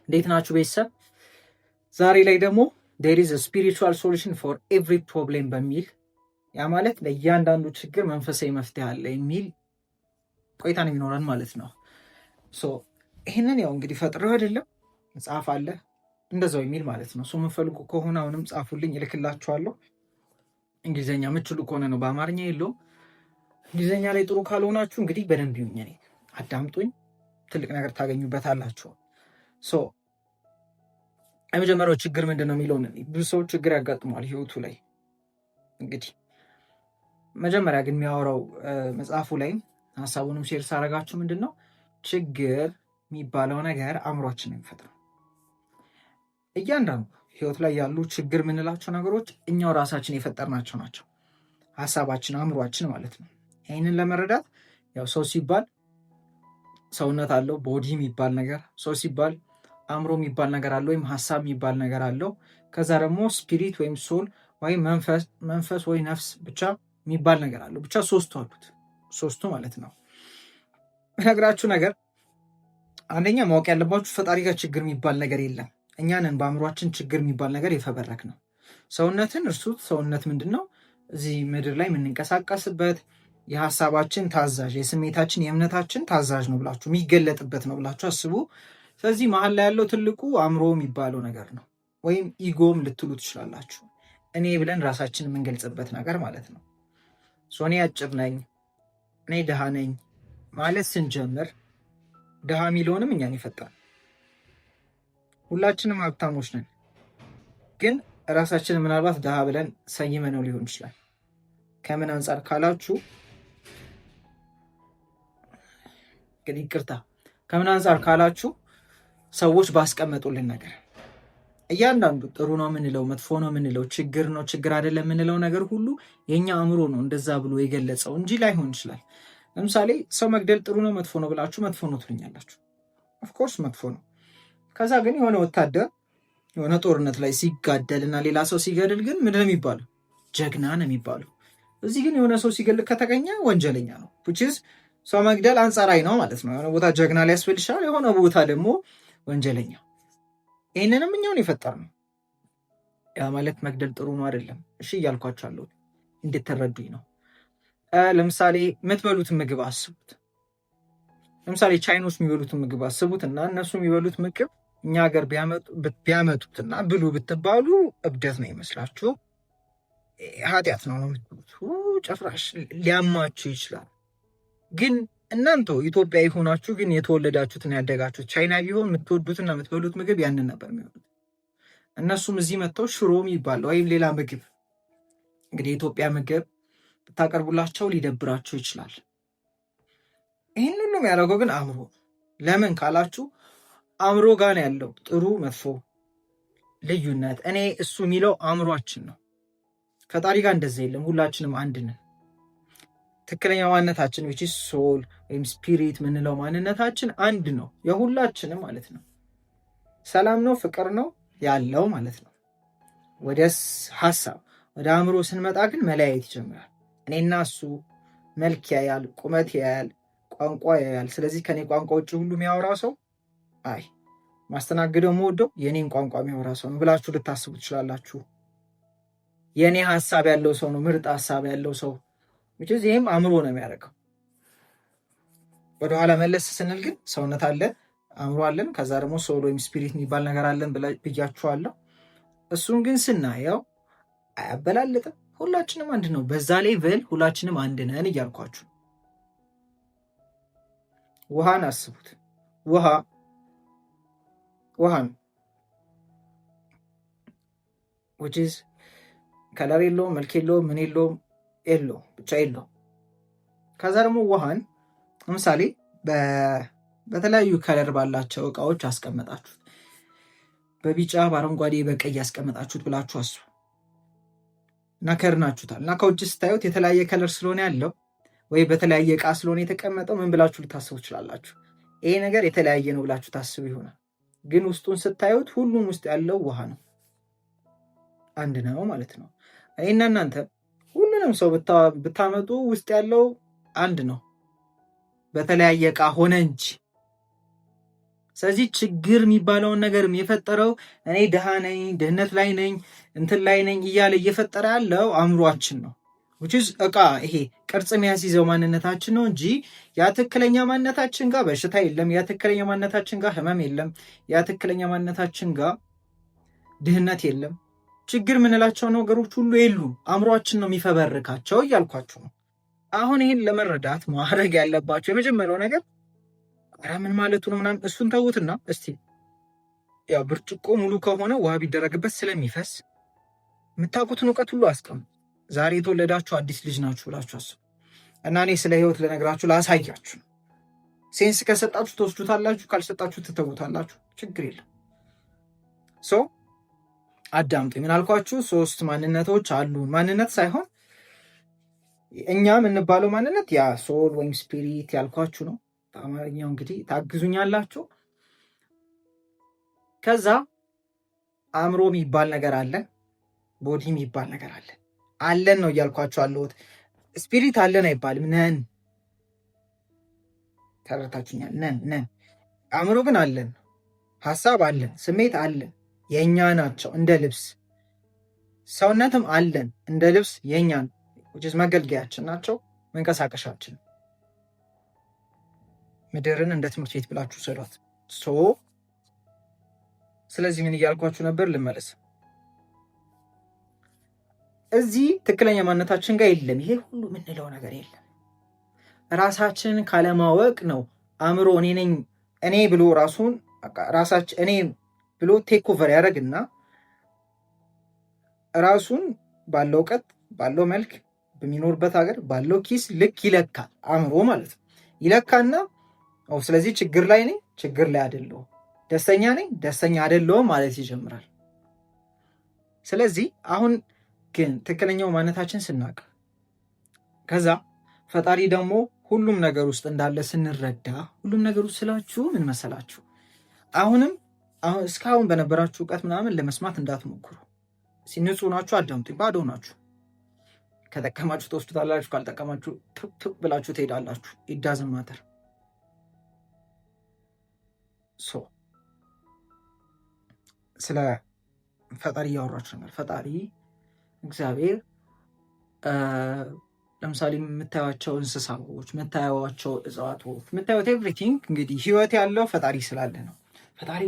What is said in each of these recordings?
እንዴት ናችሁ ቤተሰብ? ዛሬ ላይ ደግሞ there is a spiritual solution for every problem በሚል ያ ማለት ለእያንዳንዱ ችግር መንፈሳዊ መፍትሄ አለ የሚል ቆይታ ነው የሚኖረን ማለት ነው። ይህንን ያው እንግዲህ ፈጥረው አይደለም መጽሐፍ አለ እንደዛው የሚል ማለት ነው። የምፈልጉ ከሆነ አሁንም ጻፉልኝ እልክላችኋለሁ። እንግሊዝኛ የምትችሉ ከሆነ ነው፣ በአማርኛ የለውም። እንግሊዝኛ ላይ ጥሩ ካልሆናችሁ እንግዲህ በደንብ ይሁኝ፣ እኔ አዳምጡኝ፣ ትልቅ ነገር ታገኙበታላችሁ። የመጀመሪያው ችግር ምንድን ነው የሚለውን ብዙ ሰዎች ችግር ያጋጥሟል ህይወቱ ላይ። እንግዲህ መጀመሪያ ግን የሚያወራው መጽሐፉ ላይ ሀሳቡንም ሼር ሳረጋችሁ ምንድን ነው ችግር የሚባለው ነገር አእምሯችን ነው የሚፈጥረው። እያንዳንዱ ህይወት ላይ ያሉ ችግር የምንላቸው ነገሮች እኛው ራሳችን የፈጠርናቸው ናቸው። ሀሳባችን፣ አእምሯችን ማለት ነው። ይህንን ለመረዳት ያው ሰው ሲባል ሰውነት አለው፣ ቦዲ የሚባል ነገር፣ ሰው ሲባል አእምሮ የሚባል ነገር አለው፣ ወይም ሀሳብ የሚባል ነገር አለው። ከዛ ደግሞ ስፒሪት ወይም ሶል ወይም መንፈስ ወይ ነፍስ ብቻ የሚባል ነገር አለው። ብቻ ሶስቱ አሉት፣ ሶስቱ ማለት ነው። በነገራችሁ ነገር አንደኛ ማወቅ ያለባችሁ ፈጣሪ ጋር ችግር የሚባል ነገር የለም። እኛንን በአእምሯችን ችግር የሚባል ነገር የፈበረክ ነው። ሰውነትን እርሱት። ሰውነት ምንድን ነው? እዚህ ምድር ላይ የምንንቀሳቀስበት የሀሳባችን ታዛዥ፣ የስሜታችን የእምነታችን ታዛዥ ነው ብላችሁ የሚገለጥበት ነው ብላችሁ አስቡ። ስለዚህ መሀል ላይ ያለው ትልቁ አእምሮ የሚባለው ነገር ነው፣ ወይም ኢጎም ልትሉ ትችላላችሁ። እኔ ብለን ራሳችን የምንገልጽበት ነገር ማለት ነው። እኔ አጭር ነኝ፣ እኔ ድሃ ነኝ ማለት ስንጀምር ድሃ የሚለውንም እኛን ይፈጣል። ሁላችንም ሀብታሞች ነን፣ ግን ራሳችን ምናልባት ድሃ ብለን ሰይመነው ሊሆን ይችላል። ከምን አንጻር ካላችሁ ግን ይቅርታ፣ ከምን አንጻር ካላችሁ ሰዎች ባስቀመጡልን ነገር እያንዳንዱ ጥሩ ነው የምንለው፣ መጥፎ ነው የምንለው፣ ችግር ነው ችግር አይደለም የምንለው ነገር ሁሉ የኛ አእምሮ ነው እንደዛ ብሎ የገለጸው እንጂ ላይሆን ይችላል። ለምሳሌ ሰው መግደል ጥሩ ነው መጥፎ ነው ብላችሁ መጥፎ ነው ትሉኛላችሁ። ኦፍኮርስ መጥፎ ነው። ከዛ ግን የሆነ ወታደር የሆነ ጦርነት ላይ ሲጋደል እና ሌላ ሰው ሲገድል ግን ምንድን ነው የሚባለው? ጀግና ነው የሚባለው። እዚህ ግን የሆነ ሰው ሲገል ከተገኘ ወንጀለኛ ነው። ሰው መግደል አንጻራዊ ነው ማለት ነው። የሆነ ቦታ ጀግና ሊያስብል ይችላል፣ የሆነ ቦታ ደግሞ ወንጀለኛ። ይህንንም እኛውን የፈጠር ነው። ያ ማለት መግደል ጥሩ ነው አይደለም፣ እሺ እያልኳቸዋለሁ፣ እንድትረዱኝ ነው። ለምሳሌ የምትበሉትን ምግብ አስቡት። ለምሳሌ ቻይኖች የሚበሉትን ምግብ አስቡት እና እነሱ የሚበሉት ምግብ እኛ ሀገር ቢያመጡትና ብሉ ብትባሉ እብደት ነው ይመስላችሁ፣ ኃጢአት ነው የምትሉት፣ ጭራሽ ሊያማችሁ ይችላል። ግን እናንተ ኢትዮጵያ የሆናችሁ ግን የተወለዳችሁትና ያደጋችሁት ቻይና ቢሆን የምትወዱትና የምትበሉት ምግብ ያንን ነበር የሚሆኑት። እነሱም እዚህ መጥተው ሽሮ የሚባል ወይም ሌላ ምግብ እንግዲህ የኢትዮጵያ ምግብ ብታቀርቡላቸው ሊደብራቸው ይችላል። ይህን ሁሉ የሚያደርገው ግን አእምሮ። ለምን ካላችሁ አእምሮ ጋር ያለው ጥሩ መጥፎ ልዩነት እኔ እሱ የሚለው አእምሯችን ነው። ፈጣሪ ጋር እንደዛ የለም። ሁላችንም አንድ ነን። ትክክለኛ ማንነታችን which is soul ወይም ስፒሪት ምንለው ማንነታችን አንድ ነው፣ የሁላችንም ማለት ነው። ሰላም ነው፣ ፍቅር ነው ያለው ማለት ነው። ወደ ሀሳብ ወደ አእምሮ ስንመጣ ግን መለያየት ይጀምራል። እኔና እሱ መልክ ያያል፣ ቁመት ያያል፣ ቋንቋ ያያል። ስለዚህ ከኔ ቋንቋ ውጭ ሁሉ የሚያወራ ሰው ማስተናግደው መወደው የኔን ቋንቋ የሚያወራ ሰው ነው ብላችሁ ልታስቡ ትችላላችሁ። የኔ ሀሳብ ያለው ሰው ነው ምርጥ ሀሳብ ያለው ሰው። ይህም አእምሮ ነው የሚያደርገው። ወደኋላ መለስ ስንል ግን ሰውነት አለን፣ አእምሮ አለን፣ ከዛ ደግሞ ሶል ወይም ስፒሪት የሚባል ነገር አለን ብያችኋለሁ። እሱን ግን ስናየው አያበላልጥም። ሁላችንም አንድ ነው። በዛ ሌቭል ሁላችንም አንድ ነን እያልኳችሁ። ውሃን አስቡት። ውሃ ነው which is ከለር የለውም፣ መልክ የለውም፣ ምን የለውም፣ ብቻ የለውም። ከዛ ደግሞ ውሃን ለምሳሌ በተለያዩ ከለር ባላቸው እቃዎች አስቀመጣችሁት፣ በቢጫ በአረንጓዴ በቀይ ያስቀመጣችሁት ብላችሁ አስቡ እና ከርናችሁታል እና ከውጭ ስታዩት የተለያየ ከለር ስለሆነ ያለው ወይ በተለያየ እቃ ስለሆነ የተቀመጠው ምን ብላችሁ ልታስቡ ትችላላችሁ? ይሄ ነገር የተለያየ ነው ብላችሁ ታስቡ ይሆናል። ግን ውስጡን ስታዩት ሁሉም ውስጥ ያለው ውሃ ነው፣ አንድ ነው ማለት ነው። እኔና እናንተ ሁሉንም ሰው ብታመጡ ውስጥ ያለው አንድ ነው፣ በተለያየ እቃ ሆነ እንጂ ስለዚህ ችግር የሚባለውን ነገር የፈጠረው እኔ ድሃ ነኝ፣ ድህነት ላይ ነኝ፣ እንትን ላይ ነኝ እያለ እየፈጠረ ያለው አእምሯችን ነው። እቃ ይሄ ቅርጽ የሚያስይዘው ማንነታችን ነው እንጂ ያ ትክክለኛ ማንነታችን ጋር በሽታ የለም። ያ ትክክለኛ ማንነታችን ጋር ህመም የለም። ያ ትክክለኛ ማንነታችን ጋር ድህነት የለም። ችግር የምንላቸው ነገሮች ሁሉ የሉም። አእምሯችን ነው የሚፈበርካቸው እያልኳችሁ ነው። አሁን ይህን ለመረዳት ማድረግ ያለባቸው የመጀመሪያው ነገር ምን ማለቱ ነው ምናምን እሱን ተዉትና እስቲ ያው ብርጭቆ ሙሉ ከሆነ ውሃ ቢደረግበት ስለሚፈስ የምታውቁትን እውቀት ሁሉ አስቀምጡ። ዛሬ የተወለዳችሁ አዲስ ልጅ ናችሁ ብላችሁ አስቡ እና እኔ ስለ ህይወት ልነግራችሁ ላሳያችሁ። ሴንስ ከሰጣችሁ ትወስዱታላችሁ፣ ካልሰጣችሁ ትተውታላችሁ። ችግር የለም። አዳምጡ። የምናልኳችሁ 3 ማንነቶች አሉ። ማንነት ሳይሆን እኛ የምንባለው ማንነት ያ ሶል ወይም ስፒሪት ያልኳችሁ ነው። በአማርኛው እንግዲህ ታግዙኛላችሁ። ከዛ አእምሮ የሚባል ነገር አለ፣ ቦዲ የሚባል ነገር አለ። አለን ነው እያልኳችሁ አለሁት። ስፒሪት አለን አይባልም፣ ነን። ተረታችሁኛል? ነን። አእምሮ ግን አለን፣ ሀሳብ አለን፣ ስሜት አለን፣ የእኛ ናቸው እንደ ልብስ። ሰውነትም አለን እንደ ልብስ የእኛን መገልገያችን ናቸው፣ መንቀሳቀሻችን። ምድርን እንደ ትምህርት ቤት ብላችሁ ሰዷት። ስለዚህ ምን እያልኳችሁ ነበር? ልመለስ። እዚህ ትክክለኛ ማንነታችን ጋር የለም ይሄ ሁሉ የምንለው ነገር የለም። ራሳችንን ካለማወቅ ነው አእምሮ እኔ ነኝ እኔ ብሎ ራሳችን እኔ ብሎ ቴክ ኦቨር ያደርግና ራሱን ባለው እውቀት ባለው መልክ በሚኖርበት ሀገር ባለው ኪስ ልክ ይለካል። አእምሮ ማለት ነው። ይለካና ስለዚህ ችግር ላይ ነኝ፣ ችግር ላይ አይደለሁም፣ ደስተኛ ነኝ፣ ደስተኛ አይደለሁም ማለት ይጀምራል። ስለዚህ አሁን ግን ትክክለኛው ማንነታችን ስናውቅ ከዛ ፈጣሪ ደግሞ ሁሉም ነገር ውስጥ እንዳለ ስንረዳ፣ ሁሉም ነገር ውስጥ ስላችሁ ምን መሰላችሁ? አሁን እስካሁን በነበራችሁ እውቀት ምናምን ለመስማት እንዳትሞክሩ። ንጹህ ናችሁ፣ አዳምጡ። ባዶ ናችሁ። ከጠቀማችሁ ትወስዱታላችሁ፣ ካልጠቀማችሁ ብላችሁ ትሄዳላችሁ። ኢዳዝን ማተር ስለ ፈጣሪ እያወራችሁ ነበር። ፈጣሪ እግዚአብሔር ለምሳሌ የምታዩቸው እንስሳዎች፣ የምታዩቸው እጽዋቶች፣ የምታዩት ኤቭሪቲንግ እንግዲህ ህይወት ያለው ፈጣሪ ስላለ ነው። ፈጣሪ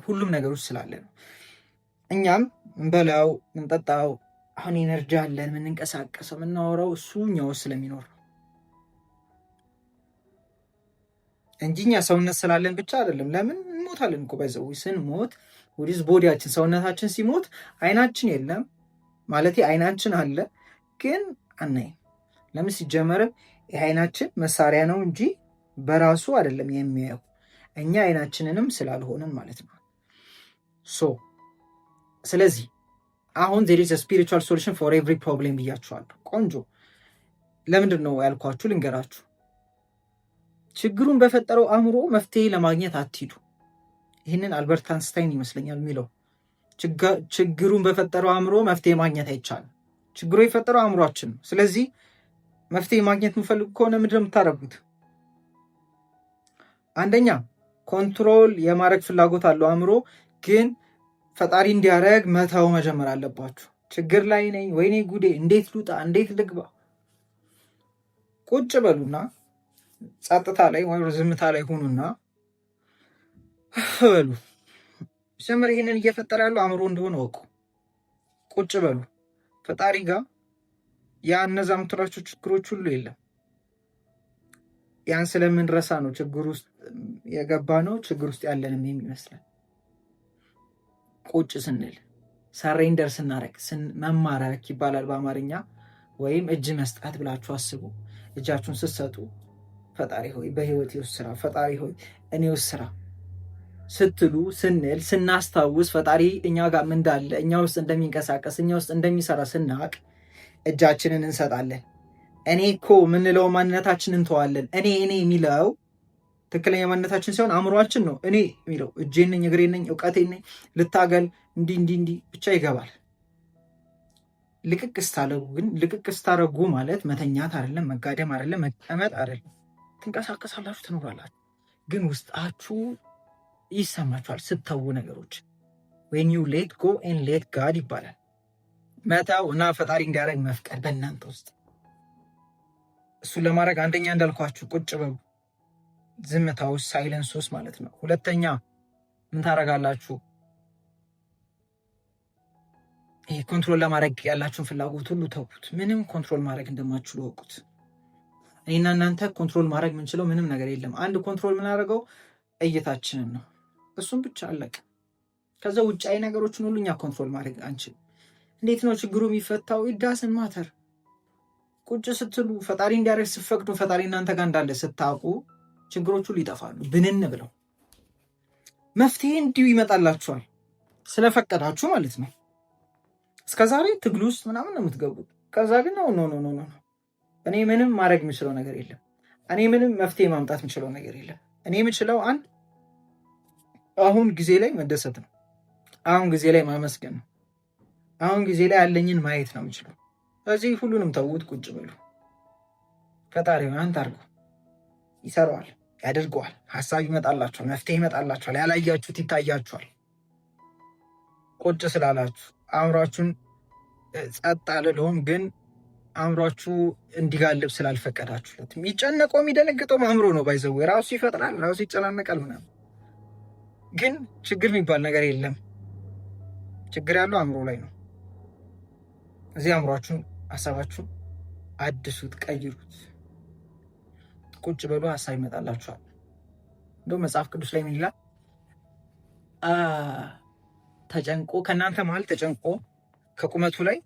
ሁሉም ነገር ውስጥ ስላለ ነው። እኛም እንበላው እንጠጣው፣ አሁን ኤነርጂ አለን፣ የምንንቀሳቀሰው፣ የምናወራው እሱ እኛ ውስጥ ስለሚኖር ነው እንጂ እኛ ሰውነት ስላለን ብቻ አይደለም። ለምን እንሞታለን እኮ ባይዘው ስንሞት ወዲስ ቦዲያችን ሰውነታችን ሲሞት አይናችን የለም ማለት አይናችን አለ ግን አናይም። ለምን? ሲጀመርም የአይናችን መሳሪያ ነው እንጂ በራሱ አይደለም የሚያየው፣ እኛ አይናችንንም ስላልሆንን ማለት ነው። ስለዚህ አሁን there is a spiritual solution for every problem ብያችኋለሁ። ቆንጆ። ለምንድን ነው ያልኳችሁ ልንገራችሁ። ችግሩን በፈጠረው አእምሮ መፍትሄ ለማግኘት አትሂዱ። ይህንን አልበርት አንስታይን ይመስለኛል የሚለው። ችግሩን በፈጠረው አእምሮ መፍትሄ ማግኘት አይቻልም። ችግሩ የፈጠረው አእምሯችን ነው። ስለዚህ መፍትሄ ማግኘት የምፈልጉ ከሆነ ምንድን ነው የምታደርጉት? አንደኛ ኮንትሮል የማድረግ ፍላጎት አለው አእምሮ፣ ግን ፈጣሪ እንዲያደርግ መተው መጀመር አለባችሁ። ችግር ላይ ነኝ፣ ወይኔ ጉዴ፣ እንዴት ልውጣ፣ እንዴት ልግባ? ቁጭ በሉና ጸጥታ ላይ ወይ ዝምታ ላይ ሁኑና በሉ። ጀምር። ይህንን እየፈጠረ ያለው አእምሮ እንደሆነ ወቁ። ቁጭ በሉ። ፈጣሪ ጋር ያ እነዛ የምትላቸው ችግሮች ሁሉ የለም። ያን ስለምንረሳ ነው ችግር ውስጥ የገባ ነው ችግር ውስጥ ያለንም የሚመስለን። ቁጭ ስንል ሰሬንደር ስናረግ መማረክ ይባላል በአማርኛ፣ ወይም እጅ መስጠት ብላችሁ አስቡ። እጃችሁን ስትሰጡ ፈጣሪ ሆይ በህይወቴ ውስጥ ስራ፣ ፈጣሪ ሆይ እኔ ውስጥ ስራ ስትሉ ስንል ስናስታውስ ፈጣሪ እኛ ጋር ምን እንዳለ እኛ ውስጥ እንደሚንቀሳቀስ እኛ ውስጥ እንደሚሰራ ስናቅ እጃችንን እንሰጣለን። እኔ እኮ ምንለው ማንነታችን እንተዋለን። እኔ የሚለው ትክክለኛ ማንነታችን ሲሆን አእምሯችን ነው እኔ የሚለው። እጄን ነኝ፣ እግሬን ነኝ፣ እውቀቴን ነኝ፣ ልታገል እንዲህ ብቻ ይገባል። ልቅቅ ስታደርጉ ማለት መተኛት አይደለም፣ መጋደም አይደለም፣ መቀመጥ አይደለም። ትንቀሳቀሳላችሁ፣ ትኖራላችሁ፣ ግን ውስጣችሁ ይሰማችኋል ስተው ነገሮች። when you let go and let God ይባላል። መተው እና ፈጣሪ እንዲያደርግ መፍቀድ በእናንተ ውስጥ። እሱን ለማድረግ አንደኛ እንዳልኳችሁ ቁጭ በሉ፣ ዝምታ ውስጥ ሳይለንስ ውስጥ ማለት ነው። ሁለተኛ ምን ታደርጋላችሁ? ይሄ ኮንትሮል ለማድረግ ያላችሁን ፍላጎት ሁሉ ተውት። ምንም ኮንትሮል ማድረግ እንደማትችሉ ወቁት። እኔና እናንተ ኮንትሮል ማድረግ የምንችለው ምንም ነገር የለም። አንድ ኮንትሮል የምናደርገው እይታችንን ነው። እሱም ብቻ አለቀ። ከዛ ውጫዊ ነገሮችን ሁሉ እኛ ኮንትሮል ማድረግ አንችልም። እንዴት ነው ችግሩ የሚፈታው? ኢዳስን ማተር ቁጭ ስትሉ ፈጣሪ እንዲያደርግ ስትፈቅዱ፣ ፈጣሪ እናንተ ጋር እንዳለ ስታውቁ ችግሮቹ ይጠፋሉ። ብንን ብለው መፍትሄ እንዲሁ ይመጣላችኋል ስለፈቀዳችሁ ማለት ነው። እስከዛሬ ትግል ውስጥ ምናምን ነው የምትገቡት። ከዛ ግን ኖ እኔ ምንም ማድረግ የምችለው ነገር የለም። እኔ ምንም መፍትሄ ማምጣት የምችለው ነገር የለም። እኔ የምችለው አሁን ጊዜ ላይ መደሰት ነው። አሁን ጊዜ ላይ ማመስገን ነው። አሁን ጊዜ ላይ ያለኝን ማየት ነው የምችለው። ስለዚህ ሁሉንም ተውት፣ ቁጭ በሉ። ፈጣሪ አንተ አድርጎ ይሰራዋል፣ ያደርገዋል። ሀሳብ ይመጣላችኋል፣ መፍትሄ ይመጣላችኋል። ያላያችሁት ይታያችኋል። ቁጭ ስላላችሁ አእምሯችሁን ጸጥ አልለውም፣ ግን አእምሯችሁ እንዲጋልብ ስላልፈቀዳችሁለት። የሚጨነቀው የሚደነግጠው አእምሮ ነው። ባይዘው ራሱ ይፈጥራል፣ ራሱ ይጨናነቃል ምናምን። ግን ችግር የሚባል ነገር የለም። ችግር ያለው አእምሮ ላይ ነው። እዚህ አእምሯችሁን፣ ሀሳባችሁን አድሱት፣ ቀይሩት። ቁጭ በሉ፣ ሀሳብ ይመጣላችኋል። እንደው መጽሐፍ ቅዱስ ላይ ምን ይላል? ተጨንቆ ከእናንተ መሀል ተጨንቆ ከቁመቱ ላይ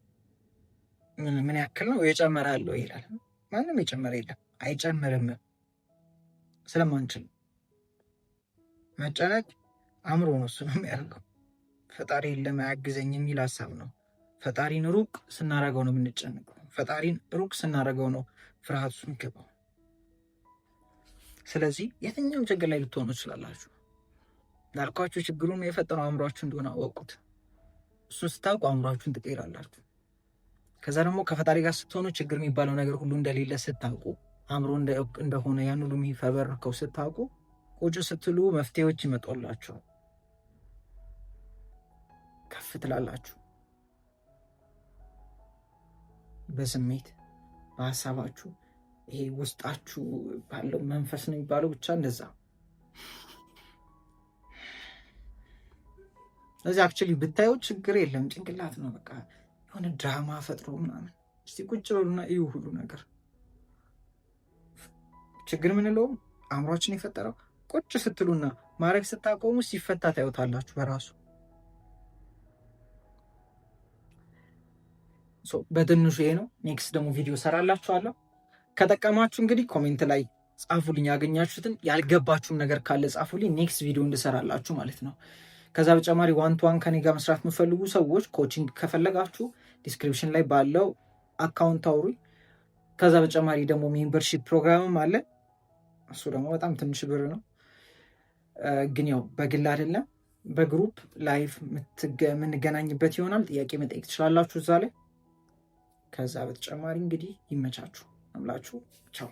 ምን ያክል ነው የጨመረ አለው ይላል። ማንም የጨመረ የለም፣ አይጨምርም። ስለማንችል መጨነቅ አእምሮ ነው፣ እሱ ነው የሚያደርገው። ፈጣሪ የለም አያግዘኝ የሚል ሀሳብ ነው። ፈጣሪን ሩቅ ስናረገው ነው የምንጨነቀው። ፈጣሪን ሩቅ ስናረገው ነው ፍርሃት ውስጥ የሚገባው። ስለዚህ የትኛውም ችግር ላይ ልትሆኑ ትችላላችሁ። እንዳልኳችሁ ችግሩን የፈጠረው አእምሯችሁ እንደሆነ አወቁት። እሱን ስታውቁ አእምሯችሁን ትቀይራላችሁ። ከዛ ደግሞ ከፈጣሪ ጋር ስትሆኑ ችግር የሚባለው ነገር ሁሉ እንደሌለ ስታውቁ፣ አእምሮ እንደሆነ ያን ሁሉ የሚፈበርከው ስታውቁ፣ ቁጭ ስትሉ መፍትሄዎች ይመጣላችኋል። ከፍ ትላላችሁ። በስሜት በሀሳባችሁ፣ ይሄ ውስጣችሁ ባለው መንፈስ ነው የሚባለው፣ ብቻ እንደዛ። ስለዚህ አክቹዋሊ ብታየው ችግር የለም፣ ጭንቅላት ነው በቃ የሆነ ድራማ ፈጥሮ ምናምን። እስቲ ቁጭ በሉና እዩ ሁሉ ነገር። ችግር ምንለውም አእምሯችን የፈጠረው ቁጭ ስትሉና ማድረግ ስታቆሙ ሲፈታ ታዩታላችሁ በራሱ። በትንሹ ይሄ ነው። ኔክስት ደግሞ ቪዲዮ ሰራላችኋለሁ። ከጠቀማችሁ እንግዲህ ኮሜንት ላይ ጻፉልኝ፣ ያገኛችሁትን። ያልገባችሁም ነገር ካለ ጻፉልኝ፣ ኔክስት ቪዲዮ እንድሰራላችሁ ማለት ነው። ከዛ በተጨማሪ ዋን ቱ ዋን ከኔ ጋር መስራት የምፈልጉ ሰዎች ኮቺንግ ከፈለጋችሁ ዲስክሪፕሽን ላይ ባለው አካውንት አውሩኝ። ከዛ በተጨማሪ ደግሞ ሜምበርሺፕ ፕሮግራምም አለ። እሱ ደግሞ በጣም ትንሽ ብር ነው፣ ግን ያው በግል አይደለም፣ በግሩፕ ላይቭ የምንገናኝበት ይሆናል። ጥያቄ መጠየቅ ትችላላችሁ እዛ ላይ። ከዛ በተጨማሪ እንግዲህ ይመቻችሁ አምላችሁ። ቻው።